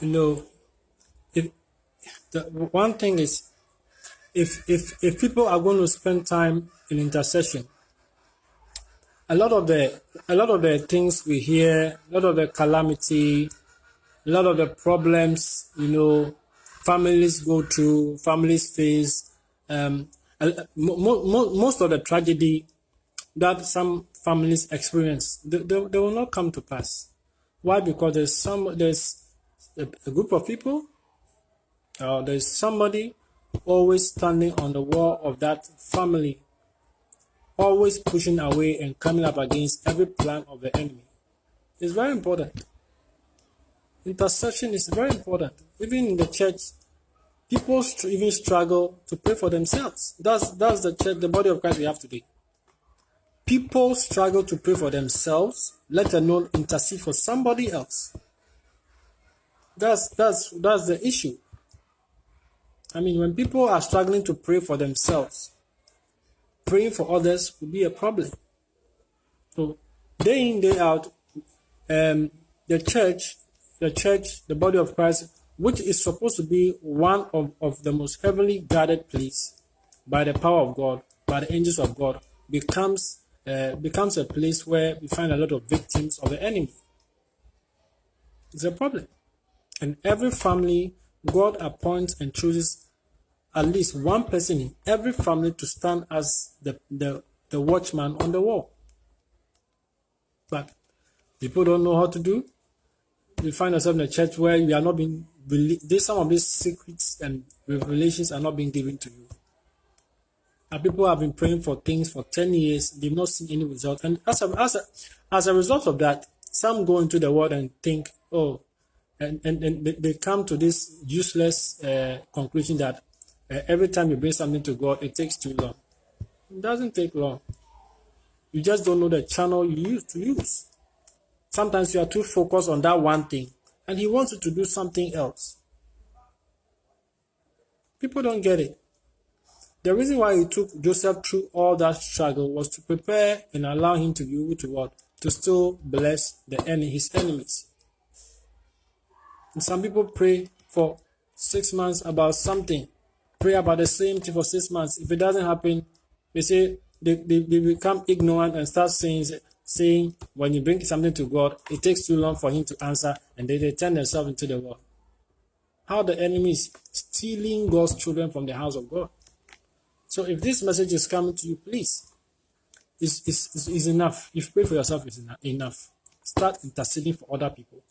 You know, if the one thing is, if people are going to spend time in intercession, a lot of the things we hear, a lot of the calamity, a lot of the problems, families go through, families face, most of the tragedy that some families experience, they will not come to pass. Why? Because there's a group of people, there's somebody always standing on the wall of that family, always pushing away and coming up against every plan of the enemy. It's very important. Intercession is very important. Even in the church, people even struggle to pray for themselves. That's the church, the body of Christ we have today. People struggle to pray for themselves, let alone intercede for somebody else. That's the issue. I mean, when people are struggling to pray for themselves, praying for others will be a problem. So, day in, day out, the church, the body of Christ, which is supposed to be one of the most heavily guarded place by the power of God, by the angels of God, becomes a place where we find a lot of victims of the enemy. It's a problem. And every family, God appoints and chooses at least one person in every family to stand as the watchman on the wall. But people don't know how to do. You find yourself in a church where you are not being some of these secrets and revelations are not being given to you. And people have been praying for things for 10 years, they've not seen any result. And as a result of that, some go into the world and think, and they come to this useless conclusion that every time you bring something to God, it takes too long. It doesn't take long. You just don't know the channel you use. Sometimes you are too focused on that one thing, and He wants you to do something else. People don't get it. The reason why He took Joseph through all that struggle was to prepare and allow him to be able to what? To still bless his enemies. And some people pray for 6 months about something, pray about the same thing for 6 months. If it doesn't happen, they say they become ignorant and start saying when you bring something to God, it takes too long for Him to answer, and they turn themselves into the world. How the enemy is stealing God's children from the house of God. So if this message is coming to you, please, it's enough. If you pray for yourself, it's enough. Start interceding for other people.